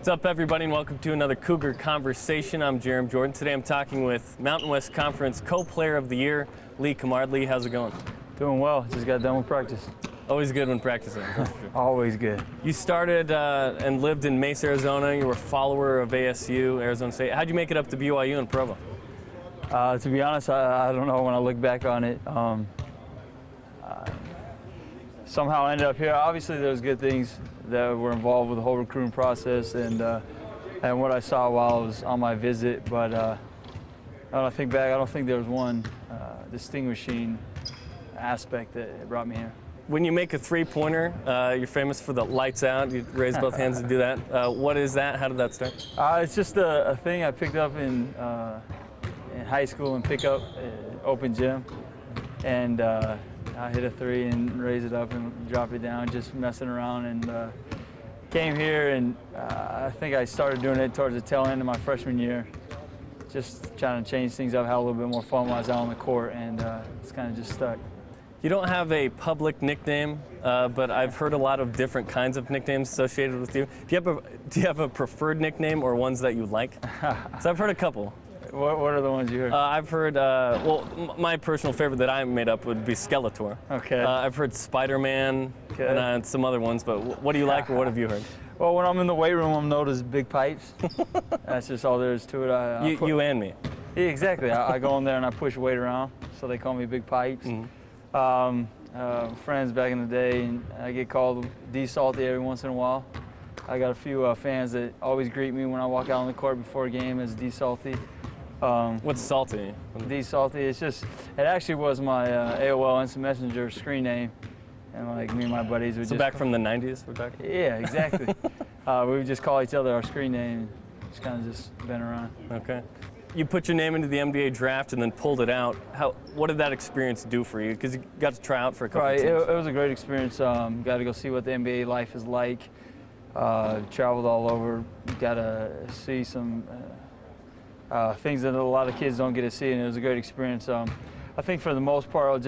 What's up, everybody, and welcome to another Cougar Conversation. I'm Jeremy Jordan. Today I'm talking with Mountain West Conference Co-Player of the Year, Lee Cummard. Lee, how's it going? Doing well. Just got done with practice. Always good when practicing. Always good. You started and lived in Mesa, Arizona. You were a follower of ASU, Arizona State. How'd you make it up to BYU and Provo? To be honest, I don't know when I look back on it. Somehow I ended up here. Obviously, there's good things that were involved with the whole recruiting process and what I saw while I was on my visit. But when I think back, I don't think there was one distinguishing aspect that brought me here. When you make a three-pointer, you're famous for the lights out. You raise both hands and do that. What is that? How did that start? It's just a thing I picked up in high school and pick up open gym. And I hit a three and raise it up and drop it down, just messing around. And came here, and I think I started doing it towards the tail end of my freshman year. Just trying to change things up, have a little bit more fun while I was out on the court, and it's kind of just stuck. You don't have a public nickname, but I've heard a lot of different kinds of nicknames associated with you. Do you have a preferred nickname or ones that you like? So I've heard a couple. What are the ones you heard? I've heard, well, my personal favorite that I made up would be Skeletor. Okay. I've heard Spider-Man and some other ones, but what do you like or what have you heard? Well, when I'm in the weight room, I'm known as Big Pipes. That's just all there is to it. You and me. Yeah, exactly. I go in there and I push weight around, so they call me Big Pipes. Mm-hmm. Friends back in the day, and I get called D Salty every once in a while. I got a few fans that always greet me when I walk out on the court before a game as D Salty. What's Salty? D Salty. It's just, it actually was my AOL Instant Messenger screen name, and like me and my buddies would so just back from the 90s, we're talking? Yeah, exactly. We would just call each other our screen name. It's kind of just been around. Okay. You put your name into the NBA draft and then pulled it out. What did that experience do for you? Because you got to try out for a couple of teams. It was a great experience. Got to go see what the NBA life is like. Traveled all over. Got to see some things that a lot of kids don't get to see, and it was a great experience. I think for the most part,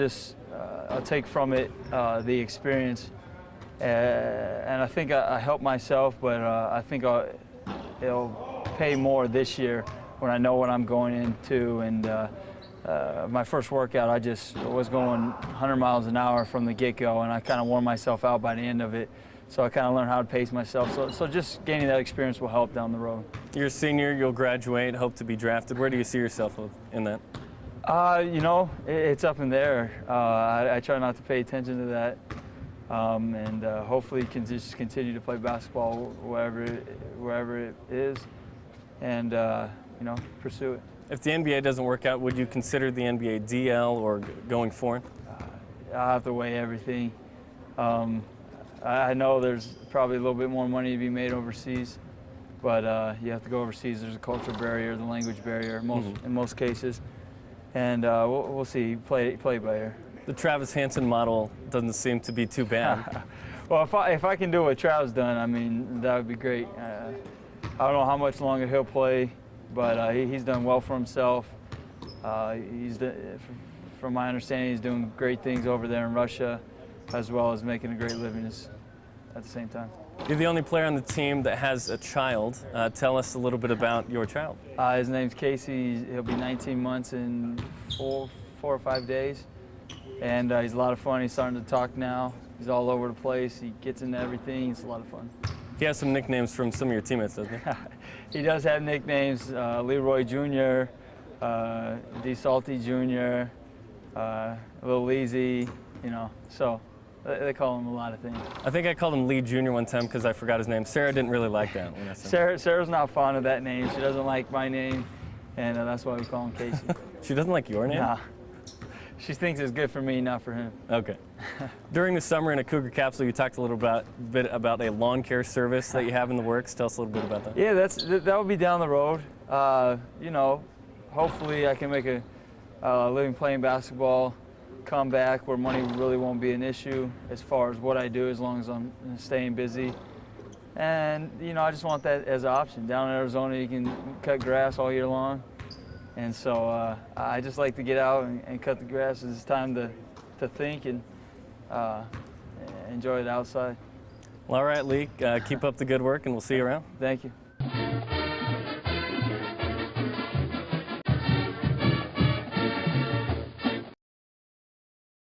I'll take from it the experience, and I think I helped myself, but I think it'll pay more this year when I know what I'm going into. And my first workout, I just was going 100 miles an hour from the get-go, and I kind of wore myself out by the end of it. So I kind of learned how to pace myself. So just gaining that experience will help down the road. You're a senior, you'll graduate, hope to be drafted. Where do you see yourself in that? You know, it's up in there. I try not to pay attention to that. And hopefully can just continue to play basketball wherever it is, and you know, pursue it. If the NBA doesn't work out, would you consider the NBA DL or going foreign? I'll have to weigh everything. I know there's probably a little bit more money to be made overseas, but you have to go overseas. There's a cultural barrier, the language barrier in most cases, and we'll see. Play by ear. The Travis Hansen model doesn't seem to be too bad. Well, if I can do what Travis done, I mean, that would be great. I don't know how much longer he'll play, but he's done well for himself. From my understanding, he's doing great things over there in Russia, as well as making a great living at the same time. You're the only player on the team that has a child. Tell us a little bit about your child. His name's Casey. He'll be 19 months in four or 5 days. And he's a lot of fun. He's starting to talk now. He's all over the place. He gets into everything. It's a lot of fun. He has some nicknames from some of your teammates, doesn't he? He does have nicknames. Leroy Jr., D Salty Jr., Little Easy, you know, so they call him a lot of things. I think I called him Lee Jr. one time because I forgot his name. Sarah didn't really like that when I said Sarah's not fond of that name. She doesn't like my name, and that's why we call him Casey. She doesn't like your name? Nah. She thinks it's good for me, not for him. Okay. During the summer in a Cougar capsule, you talked a little bit about a lawn care service that you have in the works. Tell us a little bit about that. Yeah, that will be down the road. You know, hopefully I can make a living playing basketball, come back where money really won't be an issue as far as what I do, as long as I'm staying busy. And, you know, I just want that as an option. Down in Arizona, you can cut grass all year long. And so I just like to get out and cut the grass. It's time to think and enjoy it outside. Well, all right, Lee, keep up the good work, and we'll see you around. Thank you.